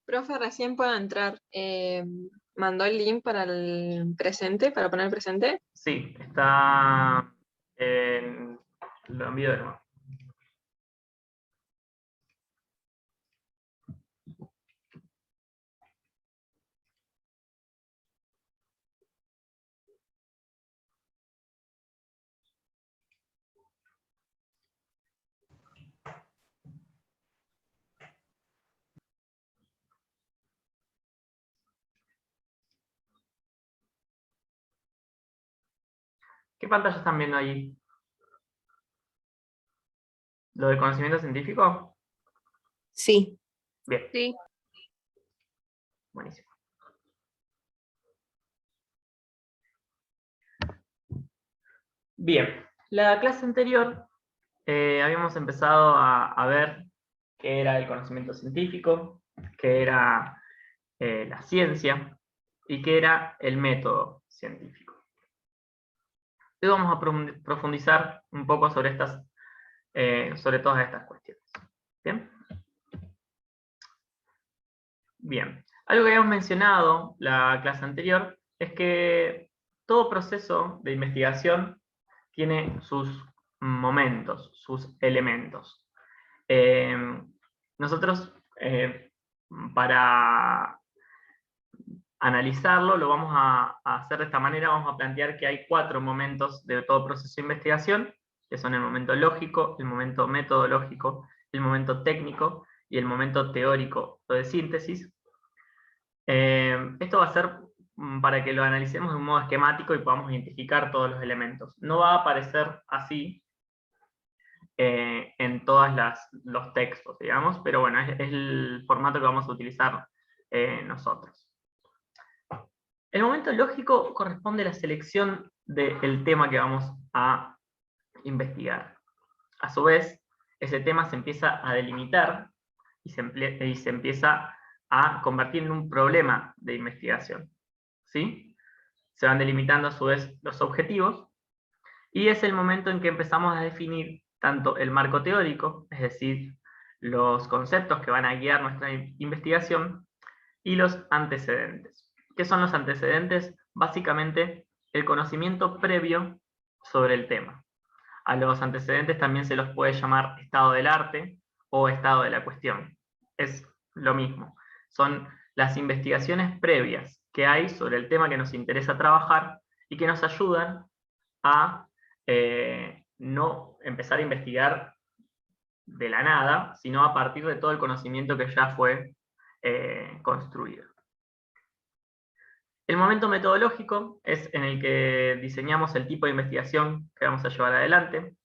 Profe, recién puedo entrar. ¿Mandó el link para el presente, para poner el presente? Sí, está en... Lo envío de nuevo. ¿Qué pantalla están viendo ahí? ¿Lo del conocimiento científico? Sí. Bien, Sí. buenísimo. Bien, la clase anterior habíamos empezado a ver qué era el conocimiento científico, qué era la ciencia y qué era el método científico. Hoy vamos a profundizar un poco sobre sobre todas estas cuestiones. ¿Bien? Bien. Algo que habíamos mencionado la clase anterior es que todo proceso de investigación tiene sus momentos, sus elementos. Nosotros, para analizarlo, lo vamos a hacer de esta manera. Vamos a plantear que hay 4 momentos de todo proceso de investigación, que son el momento lógico, el momento metodológico, el momento técnico y el momento teórico o de síntesis. Esto va a ser para que lo analicemos de un modo esquemático y podamos identificar todos los elementos. No va a aparecer así en todos los textos, digamos, pero bueno, es el formato que vamos a utilizar nosotros. El momento lógico corresponde a la selección del tema que vamos a investigar. A su vez, ese tema se empieza a delimitar y se empieza a convertir en un problema de investigación. ¿Sí? Se van delimitando a su vez los objetivos y es el momento en que empezamos a definir tanto el marco teórico, es decir, los conceptos que van a guiar nuestra investigación, y los antecedentes. ¿Qué son los antecedentes? Básicamente, el conocimiento previo sobre el tema. A los antecedentes también se los puede llamar estado del arte o estado de la cuestión. Es lo mismo. Son las investigaciones previas que hay sobre el tema que nos interesa trabajar y que nos ayudan a no empezar a investigar de la nada, sino a partir de todo el conocimiento que ya fue construido. El momento metodológico es en el que diseñamos el tipo de investigación que vamos a llevar adelante,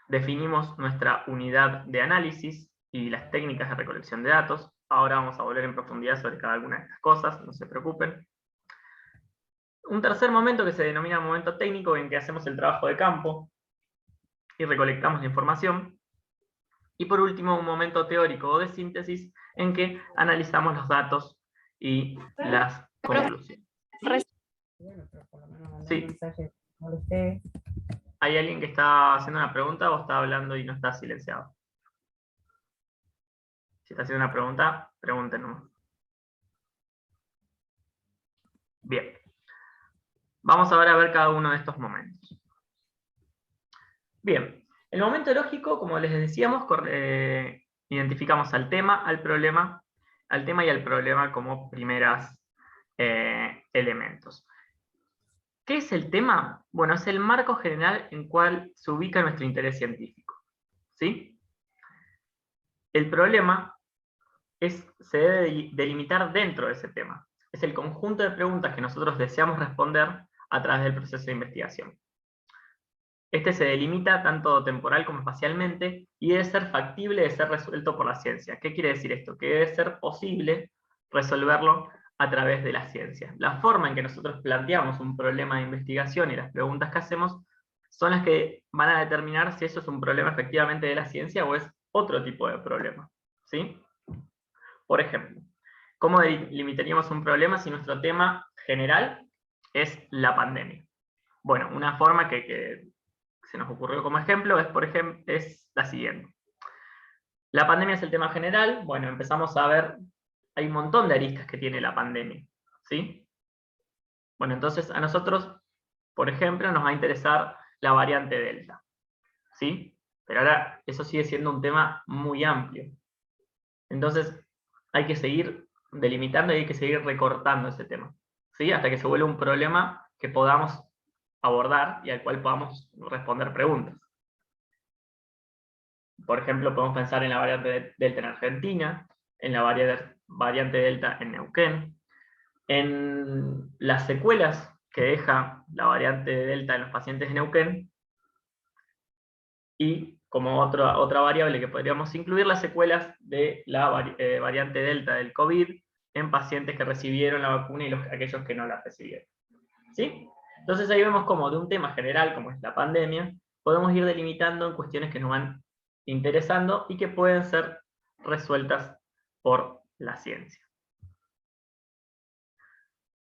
definimos nuestra unidad de análisis y las técnicas de recolección de datos. Ahora vamos a volver en profundidad sobre cada una de estas cosas, no se preocupen. Un tercer momento que se denomina momento técnico, en que hacemos el trabajo de campo y recolectamos la información. Y por último, un momento teórico o de síntesis, en que analizamos los datos y las conclusiones. Sí. ¿Hay alguien que está haciendo una pregunta o está hablando y no está silenciado? Si está haciendo una pregunta, pregúntenos. Bien. Vamos ahora a ver cada uno de estos momentos. Bien. El momento lógico, como les decíamos, identificamos al tema, al tema y al problema como primeras elementos. ¿Qué es el tema? Bueno, es el marco general en cual se ubica nuestro interés científico. ¿Sí? El problema se debe delimitar dentro de ese tema. Es el conjunto de preguntas que nosotros deseamos responder a través del proceso de investigación. Este se delimita tanto temporal como espacialmente y debe ser factible de ser resuelto por la ciencia. ¿Qué quiere decir esto? Que debe ser posible resolverlo a través de la ciencia. La forma en que nosotros planteamos un problema de investigación y las preguntas que hacemos son las que van a determinar si eso es un problema efectivamente de la ciencia o es otro tipo de problema. ¿Sí? Por ejemplo, ¿cómo delimitaríamos un problema si nuestro tema general es la pandemia? Bueno, una forma que se nos ocurrió como ejemplo es la siguiente. La pandemia es el tema general. Bueno, empezamos a ver hay un montón de aristas que tiene la pandemia, ¿sí? Bueno, entonces a nosotros, por ejemplo, nos va a interesar la variante Delta, ¿sí? Pero ahora eso sigue siendo un tema muy amplio. Entonces hay que seguir delimitando y hay que seguir recortando ese tema, ¿sí? Hasta que se vuelva un problema que podamos abordar y al cual podamos responder preguntas. Por ejemplo, podemos pensar en la variante Delta en Argentina, en la variante Delta en Neuquén, en las secuelas que deja la variante Delta en los pacientes de Neuquén, y como otra variable que podríamos incluir, las secuelas de la variante Delta del COVID en pacientes que recibieron la vacuna y aquellos que no la recibieron. ¿Sí? Entonces ahí vemos como de un tema general, como es la pandemia, podemos ir delimitando en cuestiones que nos van interesando y que pueden ser resueltas por la ciencia.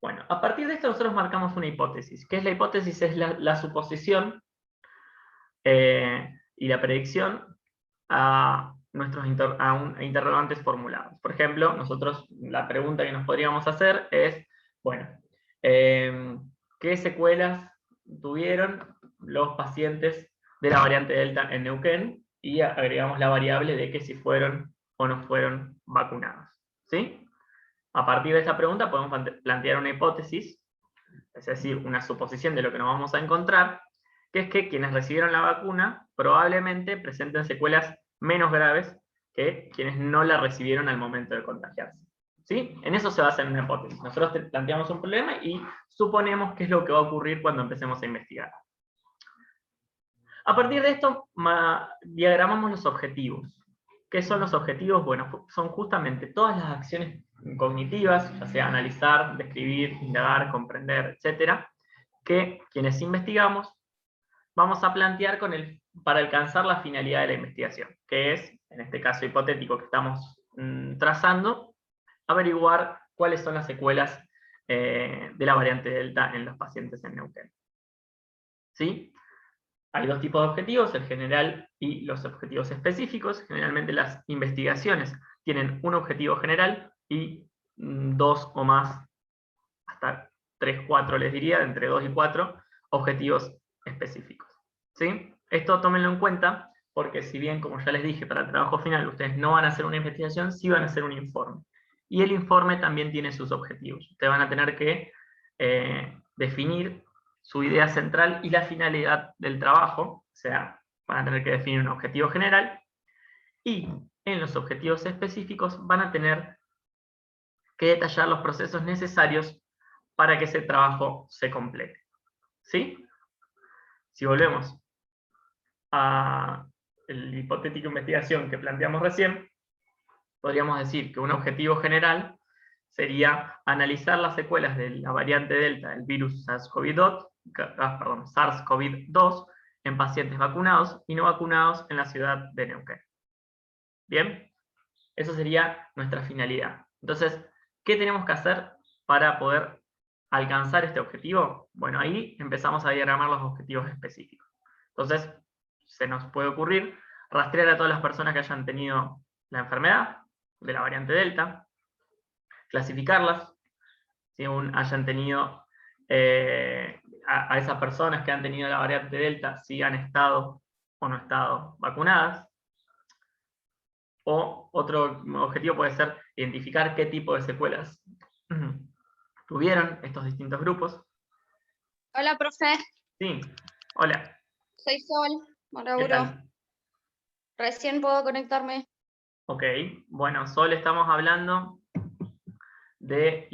Bueno, a partir de esto nosotros marcamos una hipótesis. ¿Qué es la hipótesis? Es la suposición y la predicción a nuestros interrogantes formulados. Por ejemplo, nosotros la pregunta que nos podríamos hacer es, bueno, ¿qué secuelas tuvieron los pacientes de la variante Delta en Neuquén? Y agregamos la variable de que si fueron o no fueron vacunados. ¿Sí? A partir de esta pregunta podemos plantear una hipótesis, es decir, una suposición de lo que nos vamos a encontrar, que es que quienes recibieron la vacuna probablemente presenten secuelas menos graves que quienes no la recibieron al momento de contagiarse. ¿Sí? En eso se basa en una hipótesis. Nosotros planteamos un problema y suponemos qué es lo que va a ocurrir cuando empecemos a investigar. A partir de esto, diagramamos los objetivos. ¿Qué son los objetivos? Bueno, son justamente todas las acciones cognitivas, ya sea analizar, describir, indagar, comprender, etcétera, que quienes investigamos vamos a plantear para alcanzar la finalidad de la investigación, que es, en este caso hipotético que estamos trazando, averiguar cuáles son las secuelas de la variante Delta en los pacientes en Neuquén. ¿Sí? Hay dos tipos de objetivos, el general y los objetivos específicos. Generalmente las investigaciones tienen un objetivo general y dos o más, hasta 3, 4 les diría, entre 2 y 4 objetivos específicos. ¿Sí? Esto tómenlo en cuenta porque si bien, como ya les dije, para el trabajo final ustedes no van a hacer una investigación, sí van a hacer un informe. Y el informe también tiene sus objetivos. Ustedes van a tener que definir su idea central y la finalidad del trabajo, o sea, van a tener que definir un objetivo general, y en los objetivos específicos van a tener que detallar los procesos necesarios para que ese trabajo se complete. ¿Sí? Si volvemos a la hipotética investigación que planteamos recién, podríamos decir que un objetivo general sería analizar las secuelas de la variante Delta del virus SARS-CoV-2 en pacientes vacunados y no vacunados en la ciudad de Neuquén. ¿Bien? Eso sería nuestra finalidad. Entonces, ¿qué tenemos que hacer para poder alcanzar este objetivo? Bueno, ahí empezamos a diagramar los objetivos específicos. Entonces, se nos puede ocurrir rastrear a todas las personas que hayan tenido la enfermedad de la variante Delta, clasificarlas, si aún hayan tenido a esas personas que han tenido la variante Delta, si han estado o no estado vacunadas. O otro objetivo puede ser identificar qué tipo de secuelas tuvieron estos distintos grupos. Hola, profe. Sí, hola. Soy Sol, ¿Qué Mauro. tal? Recién puedo conectarme. Ok, bueno, Sol, estamos hablando de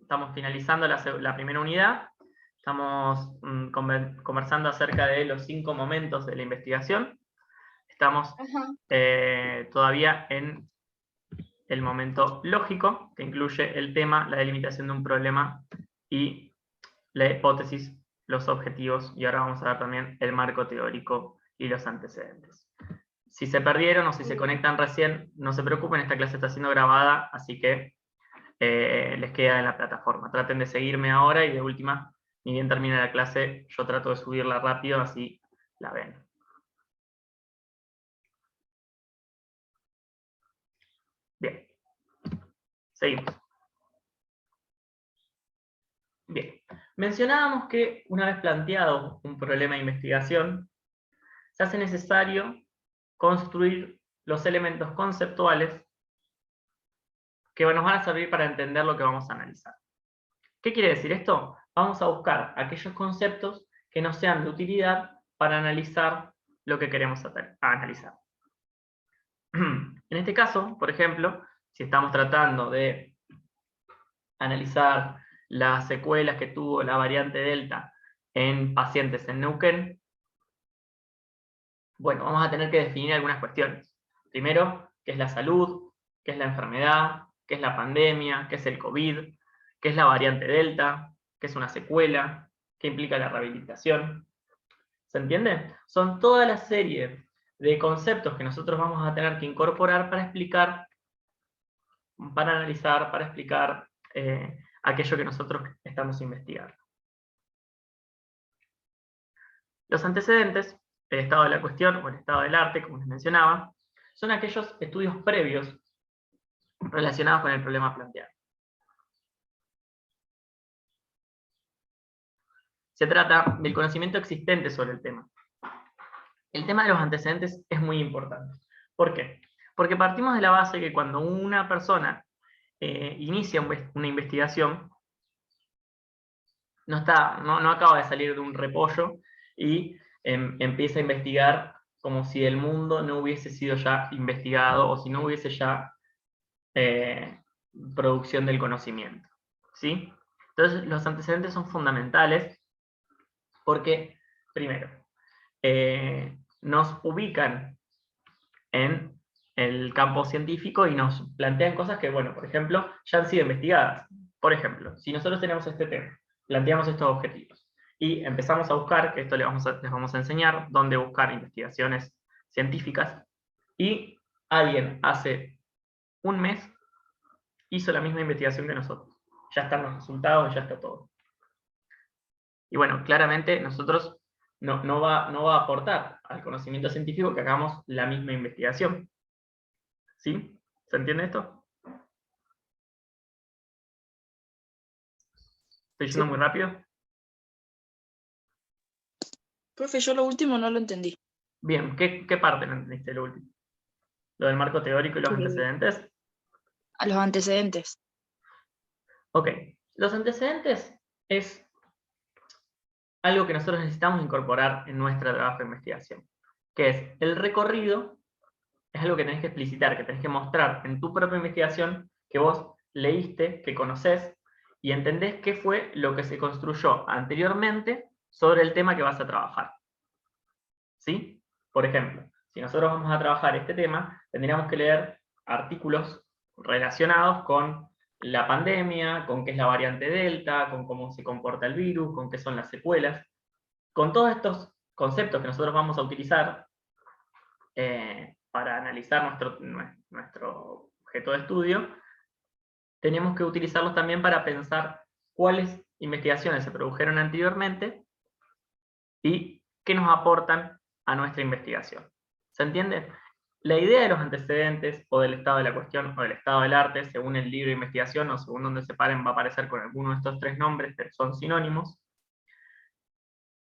estamos finalizando la primera unidad. Estamos conversando acerca de los 5 momentos de la investigación. Estamos todavía en el momento lógico, que incluye el tema, la delimitación de un problema y la hipótesis, los objetivos, y ahora vamos a ver también el marco teórico y los antecedentes. Si se perdieron o si se conectan recién, no se preocupen, esta clase está siendo grabada, así que les queda en la plataforma. Traten de seguirme ahora y de última, ni bien termine la clase, yo trato de subirla rápido, así la ven. Bien. Seguimos. Bien. Mencionábamos que una vez planteado un problema de investigación, se hace necesario construir los elementos conceptuales que nos van a servir para entender lo que vamos a analizar. ¿Qué quiere decir esto? Vamos a buscar aquellos conceptos que nos sean de utilidad para analizar lo que queremos analizar. En este caso, por ejemplo, si estamos tratando de analizar las secuelas que tuvo la variante Delta en pacientes en Neuquén, bueno, vamos a tener que definir algunas cuestiones. Primero, ¿qué es la salud? ¿Qué es la enfermedad? ¿Qué es la pandemia? ¿Qué es el COVID? ¿Qué es la variante Delta? ¿Qué es una secuela? ¿Qué implica la rehabilitación? ¿Se entiende? Son toda la serie de conceptos que nosotros vamos a tener que incorporar para explicar, para analizar, para explicar aquello que nosotros estamos investigando. Los antecedentes, el estado de la cuestión o el estado del arte, como les mencionaba, son aquellos estudios previos relacionados con el problema planteado. Se trata del conocimiento existente sobre el tema. El tema de los antecedentes es muy importante. ¿Por qué? Porque partimos de la base que cuando una persona inicia una investigación, no acaba de salir de un repollo y empieza a investigar como si el mundo no hubiese sido ya investigado o si no hubiese ya producción del conocimiento. ¿Sí? Entonces los antecedentes son fundamentales porque, primero, nos ubican en el campo científico y nos plantean cosas que, bueno, por ejemplo, ya han sido investigadas. Por ejemplo, si nosotros tenemos este tema, planteamos estos objetivos y empezamos a buscar, que esto les vamos a enseñar, dónde buscar investigaciones científicas, y alguien hace un mes hizo la misma investigación que nosotros. Ya están los resultados, ya está todo. Y bueno, claramente nosotros no va a aportar al conocimiento científico que hagamos la misma investigación. ¿Sí? ¿Se entiende esto? ¿Estoy yendo Sí. muy rápido? Profe, yo lo último no lo entendí. Bien, ¿qué parte no entendiste lo último? ¿Lo del marco teórico y los antecedentes? A los antecedentes. Ok, los antecedentes es algo que nosotros necesitamos incorporar en nuestro trabajo de investigación, que es el recorrido, es algo que tenés que explicitar, que tenés que mostrar en tu propia investigación que vos leíste, que conocés y entendés qué fue lo que se construyó anteriormente sobre el tema que vas a trabajar. ¿Sí? Por ejemplo, si nosotros vamos a trabajar este tema, tendríamos que leer artículos relacionados con la pandemia, con qué es la variante Delta, con cómo se comporta el virus, con qué son las secuelas. Con todos estos conceptos que nosotros vamos a utilizar para analizar nuestro objeto de estudio, tenemos que utilizarlos también para pensar cuáles investigaciones se produjeron anteriormente y qué nos aportan a nuestra investigación. ¿Se entiende? La idea de los antecedentes, o del estado de la cuestión, o del estado del arte, según el libro de investigación, o según donde se paren, va a aparecer con alguno de estos tres nombres, pero son sinónimos.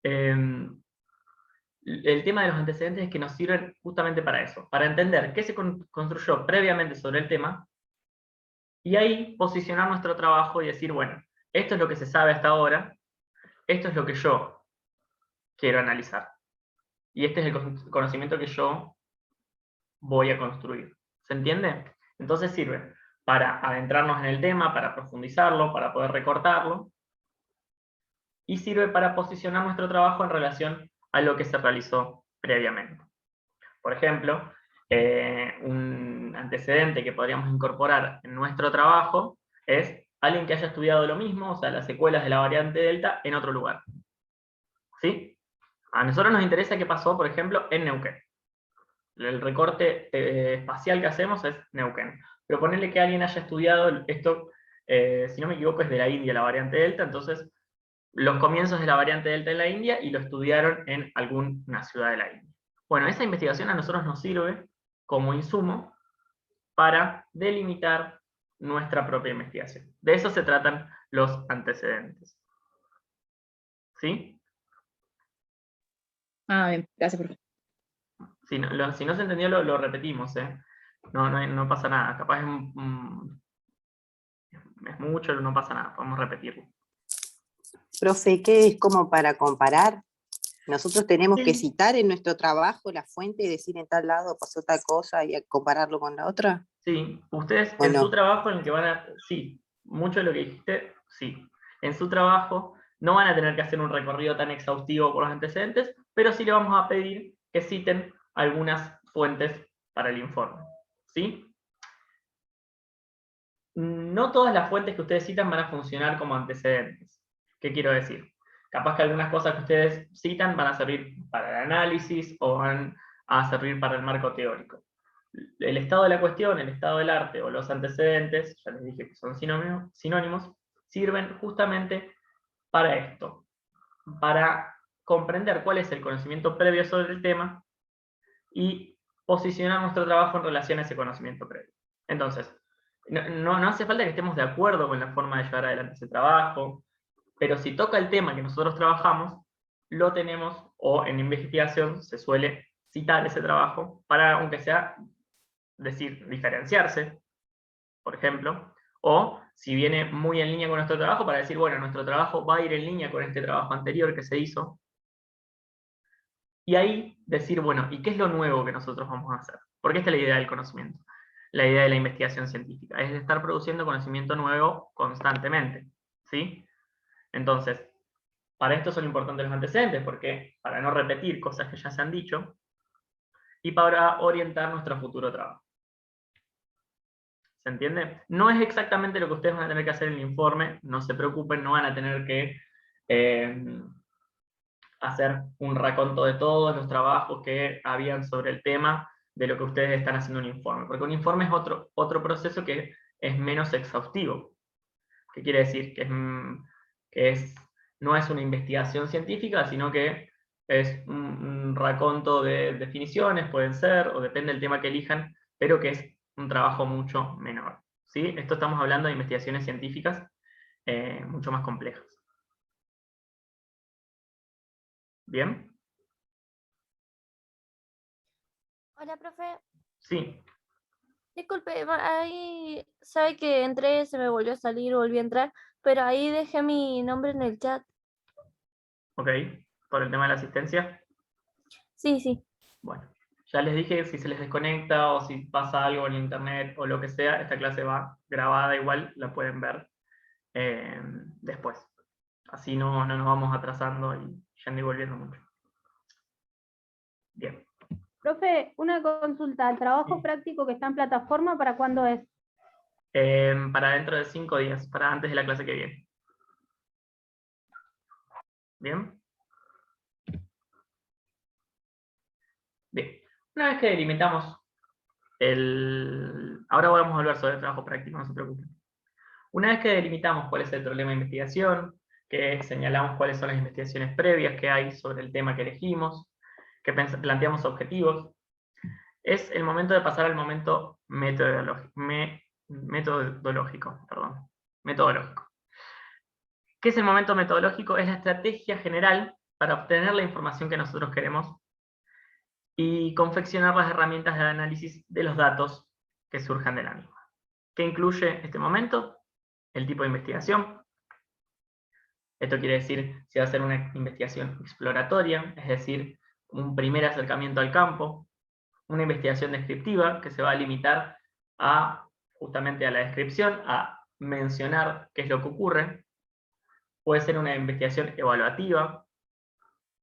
El tema de los antecedentes es que nos sirven justamente para eso, para entender qué se construyó previamente sobre el tema, y ahí posicionar nuestro trabajo y decir, bueno, esto es lo que se sabe hasta ahora, esto es lo que yo quiero analizar. Y este es el conocimiento que yo voy a construir. ¿Se entiende? Entonces sirve para adentrarnos en el tema, para profundizarlo, para poder recortarlo, y sirve para posicionar nuestro trabajo en relación a lo que se realizó previamente. Por ejemplo, un antecedente que podríamos incorporar en nuestro trabajo es alguien que haya estudiado lo mismo, o sea, las secuelas de la variante Delta en otro lugar. ¿Sí? A nosotros nos interesa qué pasó, por ejemplo, en Neuquén. El recorte espacial que hacemos es Neuquén. Pero ponerle que alguien haya estudiado esto, si no me equivoco, es de la India la variante Delta, entonces los comienzos de la variante Delta en la India y lo estudiaron en alguna ciudad de la India. Bueno, esa investigación a nosotros nos sirve como insumo para delimitar nuestra propia investigación. De eso se tratan los antecedentes. ¿Sí? Ah, bien, gracias, profe. Si no se entendió, lo repetimos, ¿eh? No pasa nada. Capaz es mucho, no pasa nada. Podemos repetirlo. Profe, ¿qué es como para comparar? Nosotros tenemos que Sí. citar en nuestro trabajo la fuente y decir en tal lado pasó tal cosa y compararlo con la otra. Sí, ustedes ¿O en su no? trabajo en el que van a... Sí, mucho de lo que dijiste, sí. En su trabajo no van a tener que hacer un recorrido tan exhaustivo por los antecedentes, pero sí le vamos a pedir que citen algunas fuentes para el informe. ¿Sí? No todas las fuentes que ustedes citan van a funcionar como antecedentes. ¿Qué quiero decir? Capaz que algunas cosas que ustedes citan van a servir para el análisis o van a servir para el marco teórico. El estado de la cuestión, el estado del arte o los antecedentes, ya les dije que son sinónimos, sirven justamente para esto, para comprender cuál es el conocimiento previo sobre el tema y posicionar nuestro trabajo en relación a ese conocimiento previo. Entonces, no hace falta que estemos de acuerdo con la forma de llevar adelante ese trabajo, pero si toca el tema que nosotros trabajamos, lo tenemos, o en investigación se suele citar ese trabajo para, aunque sea, decir, diferenciarse, por ejemplo, o si viene muy en línea con nuestro trabajo, para decir, bueno, nuestro trabajo va a ir en línea con este trabajo anterior que se hizo, y ahí decir, bueno, ¿y qué es lo nuevo que nosotros vamos a hacer? Porque esta es la idea del conocimiento, la idea de la investigación científica, es de estar produciendo conocimiento nuevo constantemente, ¿sí? Entonces, para esto son importantes los antecedentes, porque para no repetir cosas que ya se han dicho, y para orientar nuestro futuro trabajo. ¿Se entiende? No es exactamente lo que ustedes van a tener que hacer en el informe, no se preocupen, no van a tener que hacer un raconto de todos los trabajos que habían sobre el tema de lo que ustedes están haciendo un informe, porque un informe es otro proceso que es menos exhaustivo. ¿Qué quiere decir? No es una investigación científica, sino que es un raconto de definiciones, pueden ser, o depende del tema que elijan, pero que es un trabajo mucho menor. ¿Sí? Esto estamos hablando de investigaciones científicas mucho más complejas. ¿Bien? Hola, profe. Sí. Disculpe, ahí sabe que entré, se me volvió a salir, volví a entrar, pero ahí dejé mi nombre en el chat. Ok. ¿Por el tema de la asistencia? Sí, sí. Bueno, ya les dije, si se les desconecta o si pasa algo en internet o lo que sea, esta clase va grabada igual, la pueden ver después. Así no nos vamos atrasando y yendo y volviendo mucho. Bien. Profe, una consulta. ¿El trabajo Sí. práctico que está en plataforma para cuándo es? Para dentro de 5 días, para antes de la clase que viene. ¿Bien? Bien. Una vez que delimitamos ahora vamos a hablar sobre el trabajo práctico, no se preocupen. Una vez que delimitamos cuál es el problema de investigación, que señalamos cuáles son las investigaciones previas que hay sobre el tema que elegimos, que planteamos objetivos, es el momento de pasar al momento metodológico. ¿Qué es el momento metodológico? Es la estrategia general para obtener la información que nosotros queremos y confeccionar las herramientas de análisis de los datos que surjan de la misma. ¿Qué incluye este momento? El tipo de investigación. Esto quiere decir si va a ser una investigación exploratoria, es decir, un primer acercamiento al campo, una investigación descriptiva que se va a limitar justamente a la descripción, a mencionar qué es lo que ocurre. Puede ser una investigación evaluativa,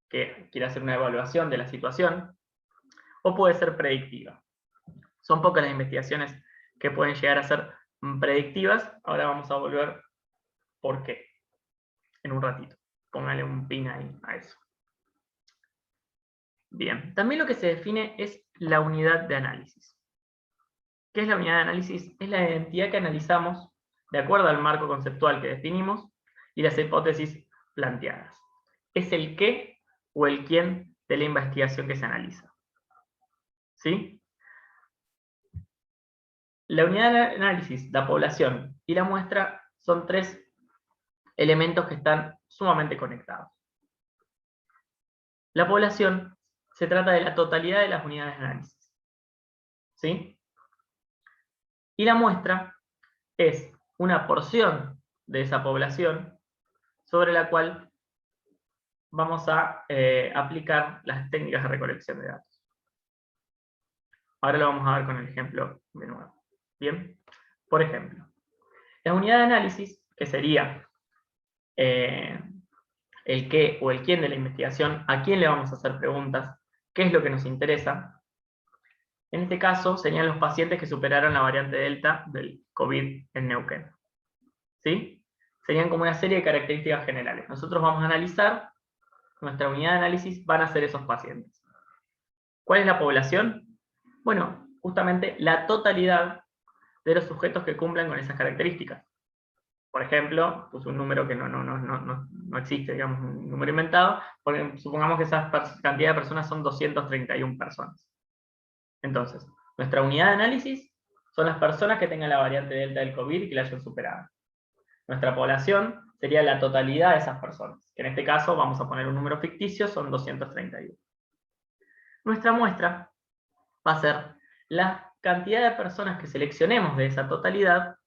que quiere hacer una evaluación de la situación, o puede ser predictiva. Son pocas las investigaciones que pueden llegar a ser predictivas. Ahora vamos a volver por qué en un ratito. Póngale un pin ahí a eso. Bien, también lo que se define es la unidad de análisis. ¿Qué es la unidad de análisis? Es la identidad que analizamos de acuerdo al marco conceptual que definimos y las hipótesis planteadas. Es el qué o el quién de la investigación que se analiza. ¿Sí? La unidad de análisis, la población y la muestra son tres elementos que están sumamente conectados. La población se trata de la totalidad de las unidades de análisis. ¿Sí? Y la muestra es una porción de esa población sobre la cual vamos a aplicar las técnicas de recolección de datos. Ahora lo vamos a ver con el ejemplo de nuevo. Bien, por ejemplo, la unidad de análisis, que sería el qué o el quién de la investigación, a quién le vamos a hacer preguntas, qué es lo que nos interesa. En este caso serían los pacientes que superaron la variante Delta del COVID en Neuquén. ¿Sí? Serían como una serie de características generales. Nosotros vamos a analizar, nuestra unidad de análisis van a ser esos pacientes. ¿Cuál es la población? Bueno, justamente la totalidad de los sujetos que cumplan con esas características. Por ejemplo, puse un número que no existe, digamos, un número inventado, porque supongamos que esa cantidad de personas son 231 personas. Entonces, nuestra unidad de análisis son las personas que tengan la variante Delta del COVID y que la hayan superado. Nuestra población sería la totalidad de esas personas, que en este caso vamos a poner un número ficticio, son 231. Nuestra muestra va a ser la cantidad de personas que seleccionemos de esa totalidad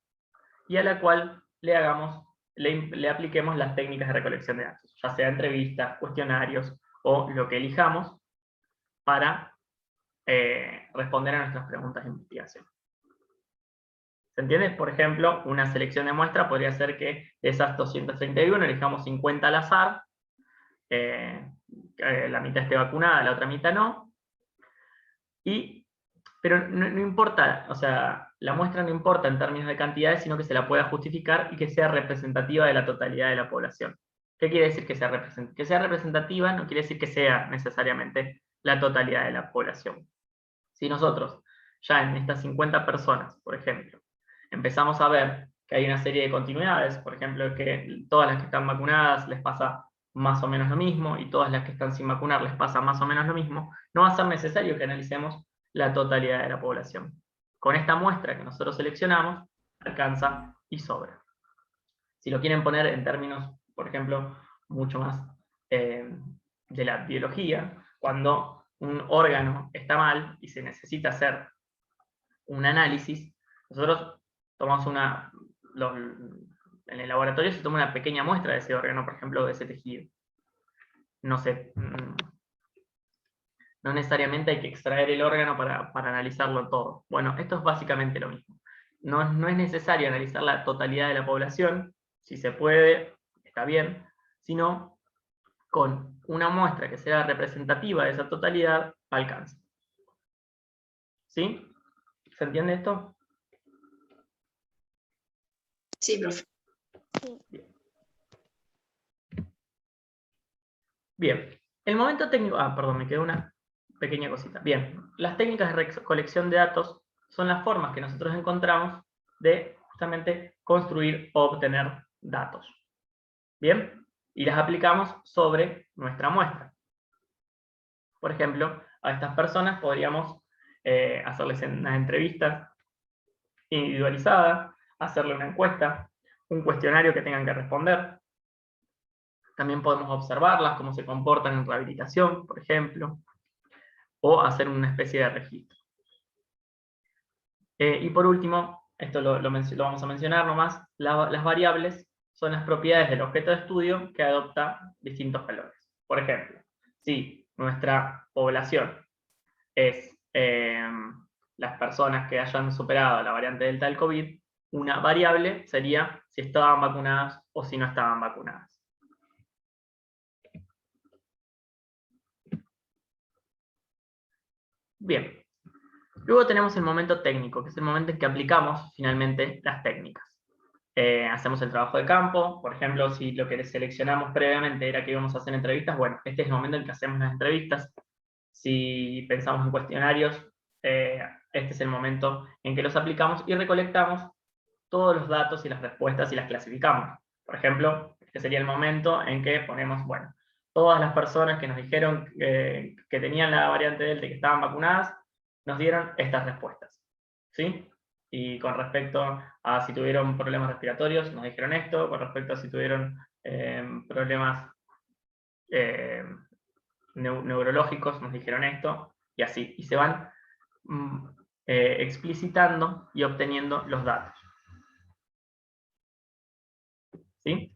y a la cual le apliquemos las técnicas de recolección de datos, ya sea entrevistas, cuestionarios o lo que elijamos para responder a nuestras preguntas de investigación. ¿Se entiende? Por ejemplo, una selección de muestra podría ser que de esas 231 elijamos 50 al azar, la mitad esté vacunada, la otra mitad no, pero no importa, o sea, la muestra no importa en términos de cantidades, sino que se la pueda justificar y que sea representativa de la totalidad de la población. ¿Qué quiere decir que sea representativa? Que sea representativa no quiere decir que sea necesariamente la totalidad de la población. Si nosotros, ya en estas 50 personas, por ejemplo, empezamos a ver que hay una serie de continuidades, por ejemplo, que todas las que están vacunadas les pasa más o menos lo mismo, y todas las que están sin vacunar les pasa más o menos lo mismo, no va a ser necesario que analicemos la totalidad de la población. Con esta muestra que nosotros seleccionamos, alcanza y sobra. Si lo quieren poner en términos, por ejemplo, mucho más de la biología, cuando un órgano está mal y se necesita hacer un análisis, nosotros tomamos en el laboratorio se toma una pequeña muestra de ese órgano, por ejemplo, de ese tejido. No necesariamente hay que extraer el órgano para analizarlo todo. Bueno, esto es básicamente lo mismo. No es necesario analizar la totalidad de la población, si se puede, está bien, sino con una muestra que sea representativa de esa totalidad, alcanza. ¿Sí? ¿Se entiende esto? Sí, profe. Bien. El momento técnico... perdón, me quedó una pequeña cosita. Bien. Las técnicas de recolección de datos son las formas que nosotros encontramos de justamente construir o obtener datos. Bien. Y las aplicamos sobre nuestra muestra. Por ejemplo, a estas personas podríamos hacerles una entrevista individualizada, hacerle una encuesta, un cuestionario que tengan que responder. También podemos observarlas, cómo se comportan en rehabilitación, por ejemplo, o hacer una especie de registro. Y por último, esto lo vamos a mencionar nomás, las variables son las propiedades del objeto de estudio que adopta distintos valores. Por ejemplo, si nuestra población es las personas que hayan superado la variante Delta del COVID, una variable sería si estaban vacunadas o si no estaban vacunadas. Bien. Luego tenemos el momento técnico, que es el momento en que aplicamos finalmente las técnicas. Hacemos el trabajo de campo, por ejemplo, si lo que seleccionamos previamente era que íbamos a hacer entrevistas, bueno, este es el momento en que hacemos las entrevistas. Si pensamos en cuestionarios, este es el momento en que los aplicamos y recolectamos todos los datos y las respuestas y las clasificamos. Por ejemplo, este sería el momento en que ponemos, bueno, todas las personas que nos dijeron que tenían la variante Delta y que estaban vacunadas, nos dieron estas respuestas. ¿Sí? Y con respecto a si tuvieron problemas respiratorios, nos dijeron esto. Con respecto a si tuvieron problemas neurológicos, nos dijeron esto. Y así. Y se van explicitando y obteniendo los datos. ¿Sí?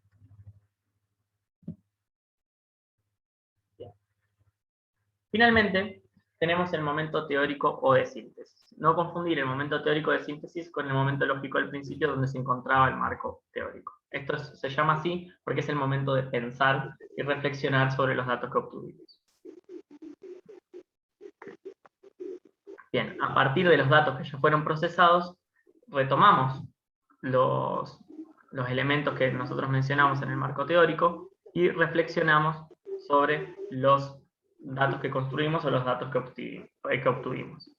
Bien. Finalmente, tenemos el momento teórico o de síntesis. No confundir el momento teórico de síntesis con el momento lógico del principio donde se encontraba el marco teórico. Esto se llama así porque es el momento de pensar y reflexionar sobre los datos que obtuvimos. Bien, a partir de los datos que ya fueron procesados, retomamos los elementos que nosotros mencionamos en el marco teórico y reflexionamos sobre los datos que construimos o los datos que obtuvimos.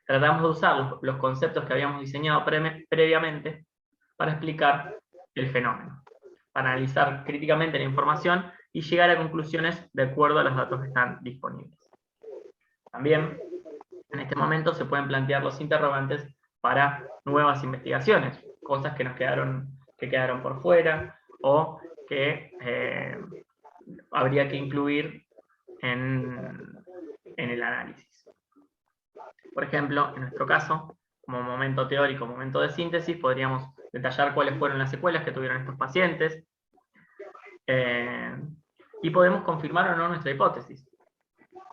Tratamos de usar los conceptos que habíamos diseñado previamente para explicar el fenómeno, para analizar críticamente la información y llegar a conclusiones de acuerdo a los datos que están disponibles. También, en este momento se pueden plantear los interrogantes para nuevas investigaciones, cosas que quedaron por fuera o que habría que incluir en el análisis. Por ejemplo, en nuestro caso, como momento teórico, momento de síntesis, podríamos detallar cuáles fueron las secuelas que tuvieron estos pacientes, y podemos confirmar o no nuestra hipótesis.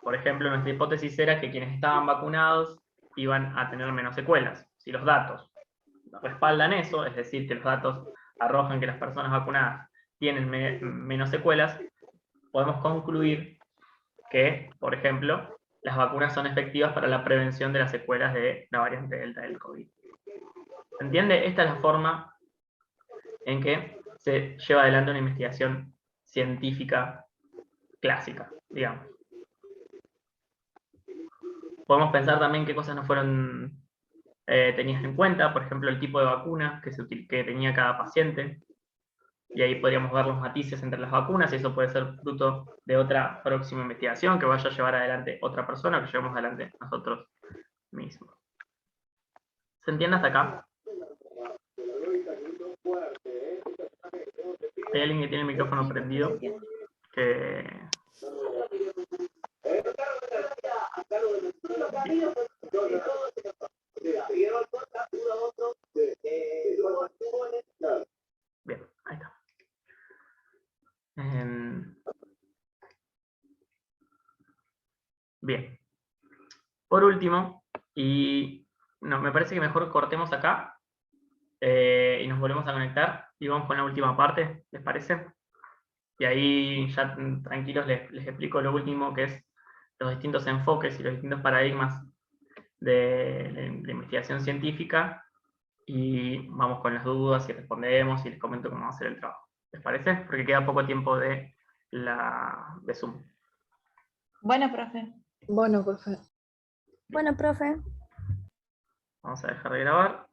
Por ejemplo, nuestra hipótesis era que quienes estaban vacunados iban a tener menos secuelas. Si los datos respaldan eso, es decir, que los datos arrojan que las personas vacunadas tienen menos secuelas, podemos concluir que, por ejemplo, las vacunas son efectivas para la prevención de las secuelas de la variante Delta del COVID. ¿Se entiende? Esta es la forma en que se lleva adelante una investigación científica clásica, digamos. Podemos pensar también qué cosas no fueron tenidas en cuenta, por ejemplo, el tipo de vacuna que tenía cada paciente, y ahí podríamos ver los matices entre las vacunas, y eso puede ser fruto de otra próxima investigación que vaya a llevar adelante otra persona, que llevemos adelante nosotros mismos. ¿Se entiende hasta acá? ¿Hay alguien que tiene el micrófono prendido? Bien, ahí está. Bien. Por último, y no, me parece que mejor cortemos acá y nos volvemos a conectar y vamos con la última parte, ¿les parece? Y ahí ya tranquilos les explico lo último, que es los distintos enfoques y los distintos paradigmas de la investigación científica, y vamos con las dudas y respondemos y les comento cómo va a ser el trabajo. ¿Les parece? Porque queda poco tiempo de Zoom. Bueno, profe. Bueno, profe. Bueno, profe. Vamos a dejar de grabar.